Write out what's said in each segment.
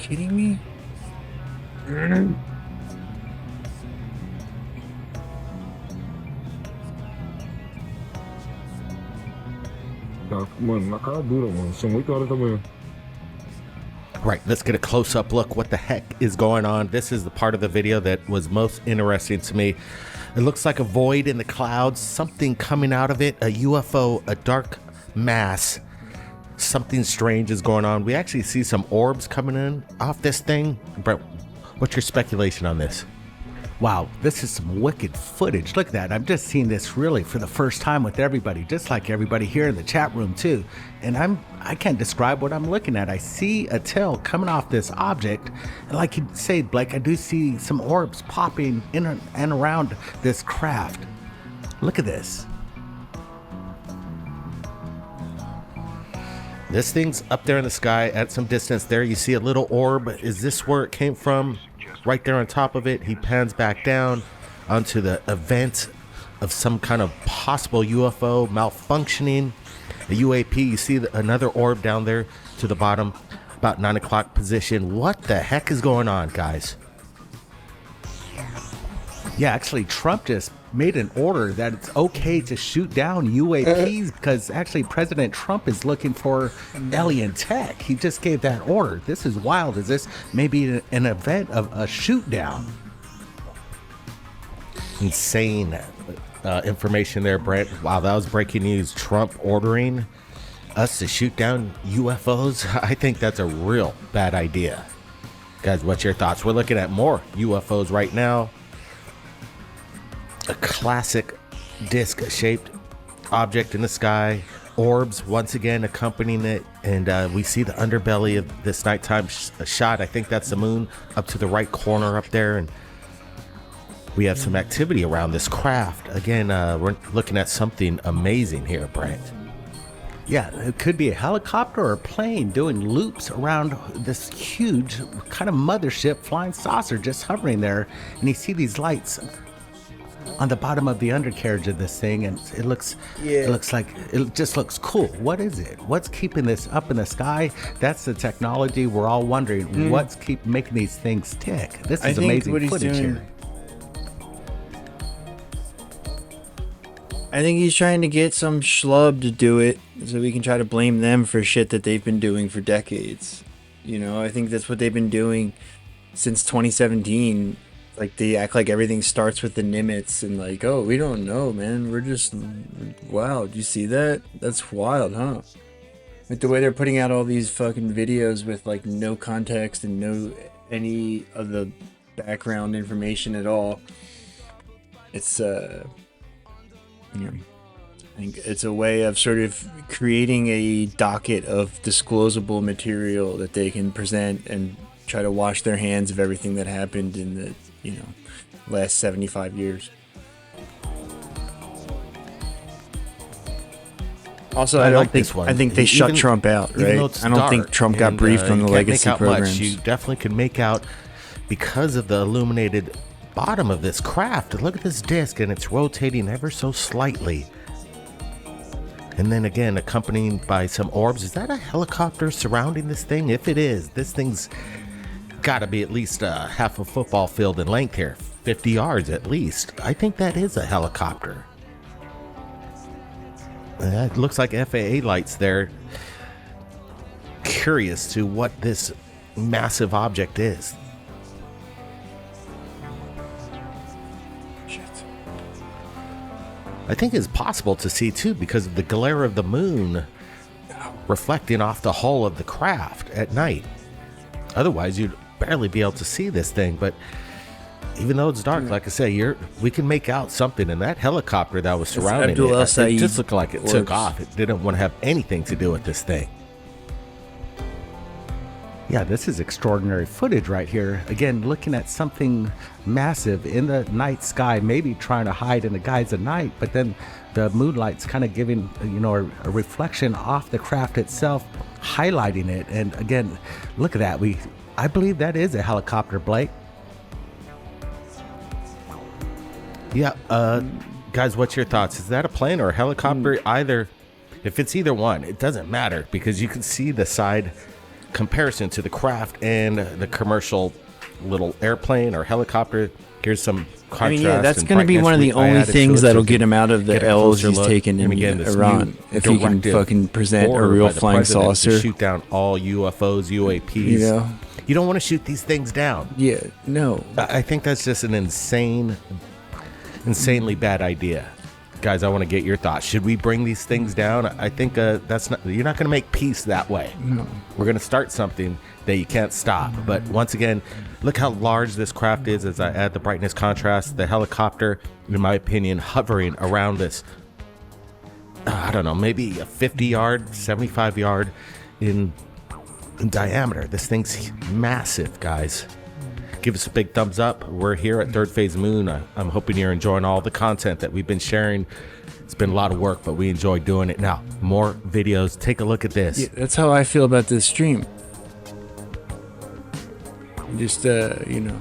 kidding me? Right, let's get a close-up look. What the heck is going on? This is the part of the video that was most interesting to me. It looks like a void in the clouds, something coming out of it, a UFO, a dark mass. Something strange is going on. We actually see some orbs coming in off this thing. Brett, what's your speculation on this? Wow, this is some wicked footage. Look at that. I'm just seeing this really for the first time with everybody, just like everybody here in the chat room too. And I can't describe what I'm looking at. I see a tail coming off this object. And like you say, Blake, I do see some orbs popping in and around this craft. Look at this. This thing's up there in the sky at some distance there. You see a little orb. Is this where it came from? Right there on top of it, he pans back down onto the event of some kind of possible UFO malfunctioning, a UAP. You see another orb down there to the bottom, about 9 o'clock position. What the heck is going on, guys? Yeah, actually, Trump just made an order that it's okay to shoot down UAPs because actually President Trump is looking for alien tech. He just gave that order. This is wild. Is this maybe an event of a shoot down? Insane information there, Brent. Wow, that was breaking news. Trump ordering us to shoot down UFOs. I think that's a real bad idea. Guys, what's your thoughts? We're looking at more UFOs right now. A classic disc-shaped object in the sky, orbs once again accompanying it, and we see the underbelly of this nighttime shot. I think that's the moon up to the right corner up there, and we have some activity around this craft. Again, we're looking at something amazing here, Brent. Yeah, it could be a helicopter or a plane doing loops around this huge kind of mothership flying saucer just hovering there, and you see these lights on the bottom of the undercarriage of this thing, and it looks like it just looks cool. What is it? What's keeping this up in the sky? That's the technology we're all wondering. What's keep making these things tick? This is amazing footage here. I think he's trying to get some schlub to do it so we can try to blame them for shit that they've been doing for decades. You know, I think that's what they've been doing since 2017. Like, they act like everything starts with the Nimitz and like, oh, we don't know, man. We're just, wow, do you see that? That's wild, huh? Like, the way they're putting out all these fucking videos with, like, no context and no any of the background information at all. It's, you know, I think it's a way of sort of creating a docket of disclosable material that they can present and try to wash their hands of everything that happened in the, you know, last 75 years. Also, I think they shut Trump out, right? I don't think Trump got briefed on the legacy programs. You definitely can make out because of the illuminated bottom of this craft. Look at this disc, and it's rotating ever so slightly. And then again, accompanied by some orbs. Is that a helicopter surrounding this thing? If it is, this thing's got to be at least half a football field in length here, 50 yards at least. I think that is a helicopter. It looks like FAA lights there. Curious to what this massive object is. I think it's possible to see too because of the glare of the moon reflecting off the hull of the craft at night. Otherwise, you'd barely be able to see this thing. But even though it's dark, like I say, we can make out something. And that helicopter that was surrounding it just looked like it took off. It didn't want to have anything to do with this thing. Yeah, this is extraordinary footage right here. Again, looking at something massive in the night sky, maybe trying to hide in the guise of night, but then the moonlight's kind of giving, you know, a reflection off the craft itself, highlighting it. And again, look at that. I believe that is a helicopter, Blake. Yeah, guys, what's your thoughts? Is that a plane or a helicopter? Either, if it's either one, it doesn't matter because you can see the side comparison to the craft and the commercial little airplane or helicopter. Here's some contrast. I mean, yeah, that's and going to be brightness. one of the I only added to things it so that'll you get can him out of get the a L's closer he's look. taken in And again, this Iran. new If he can directive fucking present a ordered real by the flying president to saucer. shoot down all UFOs, UAPs. You know? You don't want to shoot these things down. Yeah, no. I think that's just an insanely bad idea. Guys, I want to get your thoughts. Should we bring these things down? I think that's not. You're not going to make peace that way. No. We're going to start something that you can't stop. But once again, look how large this craft is. As I add the brightness contrast, the helicopter, in my opinion, hovering around this. I don't know, maybe a 50-yard, 75-yard in diameter. This thing's massive, guys. Give us a big thumbs up. We're here at Third Phase Moon. I'm hoping you're enjoying all the content that we've been sharing. It's been a lot of work, but we enjoy doing it. Now, more videos. Take a look at this. Yeah, that's how I feel about this stream. Just, you know.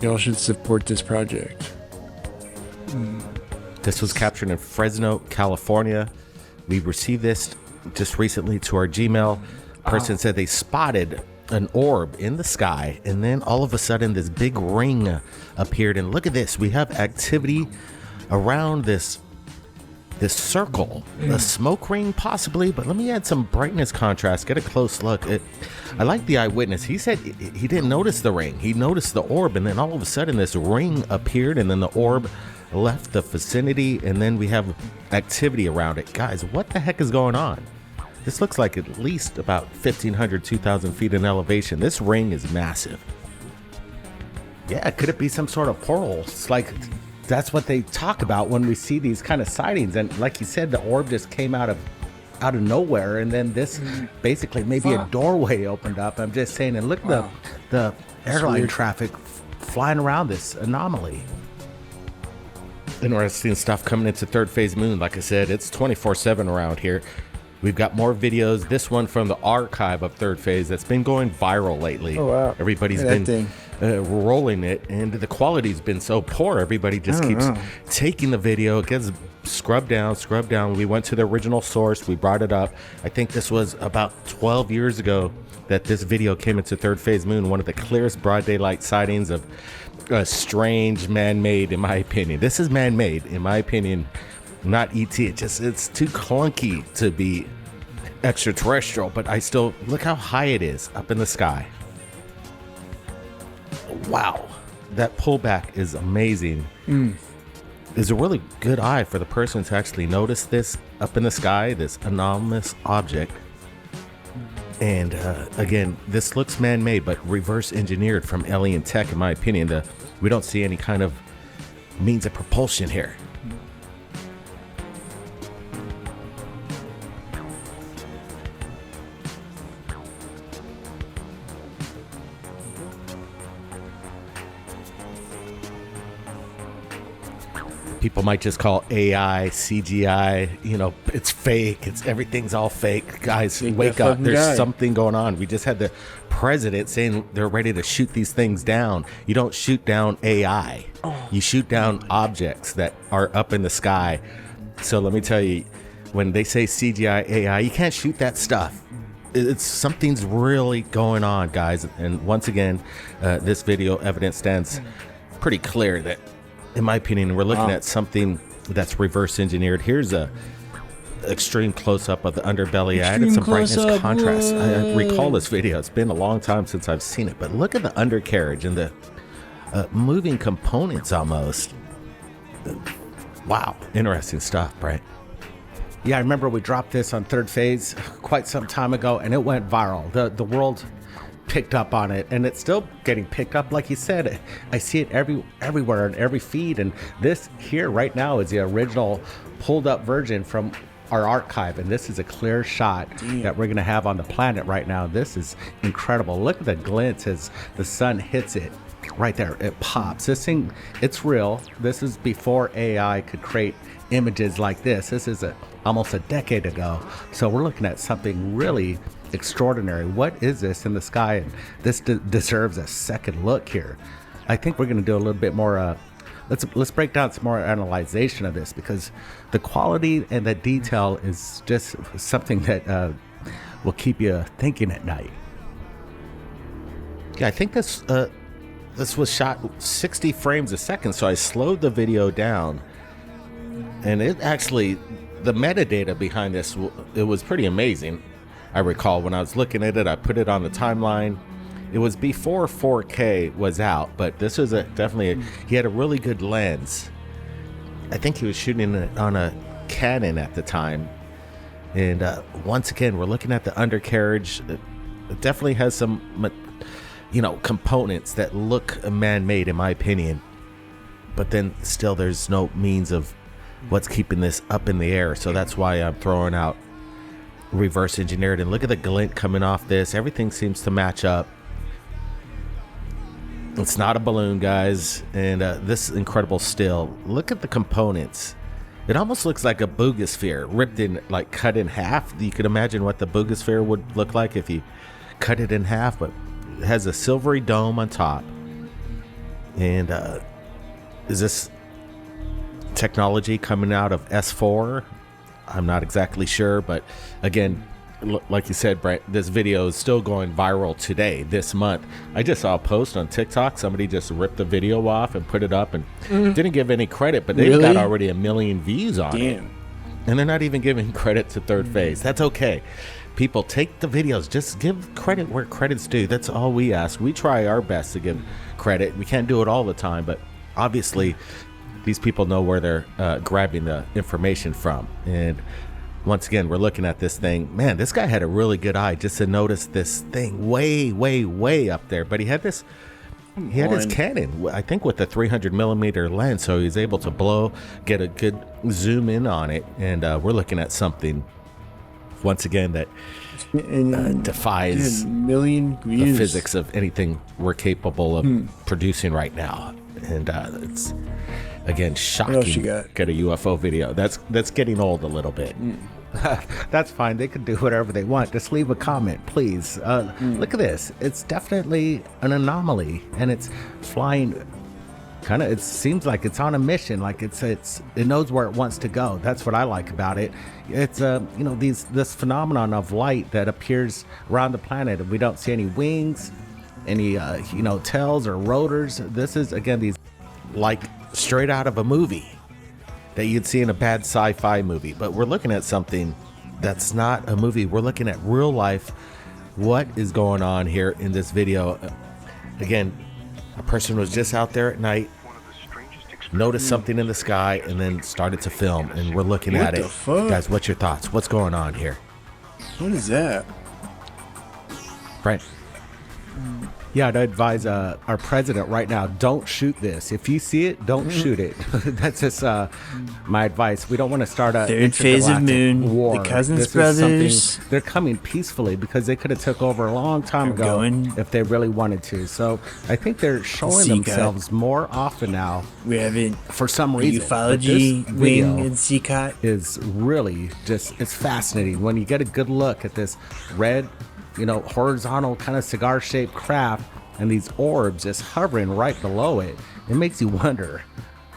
Y'all should support this project. This was captured in Fresno, California. We received this just recently to our Gmail. Person said they spotted an orb in the sky, and then all of a sudden this big ring appeared. And look at this, we have activity around this circle, a smoke ring possibly, but let me add some brightness contrast, get a close look. I like the eyewitness. He said he didn't notice the ring, he noticed the orb, and then all of a sudden this ring appeared, and then the orb left the vicinity, and then we have activity around it. Guys, what the heck is going on? This looks like at least about 1,500, 2,000 feet in elevation. This ring is massive. Yeah, could it be some sort of portal? It's like, that's what they talk about when we see these kind of sightings. And like you said, the orb just came out of nowhere, and then this basically maybe a doorway opened up. I'm just saying, and look at the airline traffic flying around this anomaly. Interesting stuff coming into Third Phase Moon. Like I said, it's 24/7 around here. We've got more videos. This one from the archive of Third Phase that's been going viral lately. Oh, wow. Everybody's been rolling it, and the quality's been so poor. Everybody just keeps taking the video. It gets scrubbed down. We went to the original source. We brought it up. I think this was about 12 years ago that this video came into Third Phase Moon. One of the clearest broad daylight sightings of a strange man-made, in my opinion. This is man-made, in my opinion. Not ET. It's too clunky to be extraterrestrial, but I still look how high it is up in the sky. Wow, that pullback is amazing. Is a really good eye for the person to actually notice this up in the sky, this anomalous object. And again, this looks man-made, but reverse engineered from alien tech, in my opinion. We don't see any kind of means of propulsion here. People might just call AI, CGI, it's fake. Everything's all fake. Guys, wake up. There's something going on. We just had the president saying they're ready to shoot these things down. You don't shoot down AI. You shoot down objects that are up in the sky. So let me tell you, when they say CGI, AI, you can't shoot that stuff. Something's really going on, guys. And once again, this video evidence stands pretty clear that, in my opinion, we're looking at something that's reverse engineered. Here's a extreme close-up of the underbelly. I added some brightness contrast. I recall this video. It's been a long time since I've seen it, but look at the undercarriage and the moving components almost. Wow, interesting stuff, right? Yeah, I remember we dropped this on Third Phase quite some time ago, and it went viral. The world picked up on it, and it's still getting picked up. Like you said, I see it everywhere in every feed, and this here right now is the original pulled up version from our archive, and this is a clear shot that we're gonna have on the planet right now. This is incredible. Look at the glints as the sun hits it right there. It pops. This thing, it's real. This is before AI could create images like this. This is almost a decade ago, so we're looking at something really extraordinary. What is this in the sky? And this deserves a second look here. I think we're going to do a little bit more let's break down some more analyzation of this, because the quality and the detail is just something that will keep you thinking at night. Yeah, I think this was shot 60 frames a second, so I slowed the video down, and it actually, the metadata behind this, it was pretty amazing. I recall when I was looking at it, I put it on the timeline. It was before 4K was out, but this was he had a really good lens. I think he was shooting it on a Canon at the time. And once again, we're looking at the undercarriage. It definitely has some, components that look man-made, in my opinion. But then still, there's no means of what's keeping this up in the air. So that's why I'm throwing out reverse engineered. And look at the glint coming off this. Everything seems to match up. It's not a balloon, guys. And this incredible still. Look at the components. It almost looks like a boogosphere ripped in, like cut in half. You could imagine what the boogosphere would look like if you cut it in half, but it has a silvery dome on top. And is this technology coming out of S4? I'm not exactly sure, but again, like you said, Brent, this video is still going viral today, this month. I just saw a post on TikTok. Somebody just ripped the video off and put it up and didn't give any credit, but they've got already 1 million views on it. And they're not even giving credit to Third Phase. That's okay. People, take the videos. Just give credit where credit's due. That's all we ask. We try our best to give credit. We can't do it all the time, but obviously these people know where they're grabbing the information from. And once again, we're looking at this thing. Man, this guy had a really good eye just to notice this thing way, way, way up there. But he had his Canon, I think, with the 300 millimeter lens, so he's able to get a good zoom in on it. And we're looking at something, once again, that defies the physics of anything we're capable of producing right now. And it's, again, shocking. What else you get a UFO video. That's getting old a little bit. That's fine. They can do whatever they want. Just leave a comment, please. Look at this. It's definitely an anomaly, and it's flying. It seems like it's on a mission. Like it knows where it wants to go. That's what I like about it. It's this phenomenon of light that appears around the planet. We don't see any wings, any tails or rotors. This is, again, these like straight out of a movie that you'd see in a bad sci-fi movie. But we're looking at something that's not a movie. We're looking at real life. What is going on here in this video? Again, a person was just out there at night, noticed something in the sky, and then started to film. And we're looking at it. Fuck? Guys, what's your thoughts? What's going on here? What is that? Brent? Yeah, I'd advise our president right now, don't shoot this. If you see it, don't shoot it. That's just my advice. We don't want to start a Third phase of moon, war. the Cousins This is brothers. something- They're coming peacefully, because they could have took over a long time ago if they really wanted to. So I think they're showing themselves more often now. We haven't, for some reason. ufology But this wing video in CCOT is really it's fascinating when you get a good look at this red, horizontal kind of cigar-shaped craft and these orbs just hovering right below it. It makes you wonder,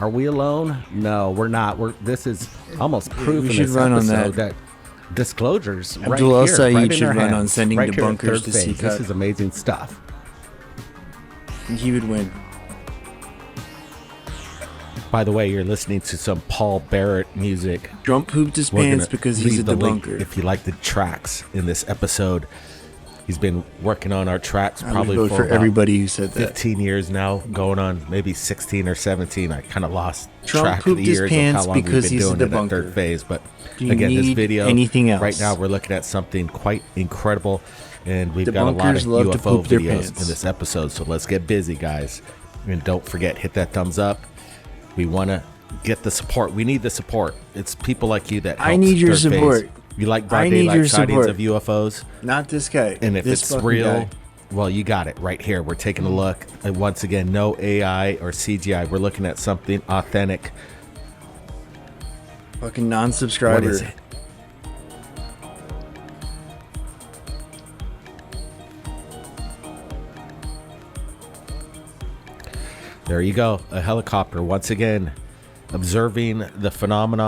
are we alone? No, we're not. This is almost proof in this episode that disclosures right Abdul here, Saeed right in should our run hands, on sending right here at debunkers Third to Phase. CCOT. This is amazing stuff. and he would win. By the way, you're listening to some Paul Barrett music. Trump pooped his We're pants gonna because he's a leave the link debunker. if you like the tracks in this episode. He's been working on our tracks I would probably vote for about everybody who said that. 15 years now, going on maybe 16 or 17. I kind of lost Trump track of pooped the his years of pants how long we've because been he's a doing it at debunker. Third Phase. But Do you again, this need video, anything else? right now we're looking at something quite incredible, and we've got a lot of Debunkers love to UFO poop their videos pants. in this episode. So let's get busy, guys. And don't forget, hit that thumbs up. We want to get the support. We need the support. It's people like you that help I need your Third Phase. support. You like broad I need daylight your sightings support. of UFOs? Not this guy. And if this it's fucking real, guy. well, you got it right here. We're taking a look. And once again, no AI or CGI. We're looking at something authentic. Fucking non-subscriber. What is it? There you go. A helicopter once again observing the phenomenon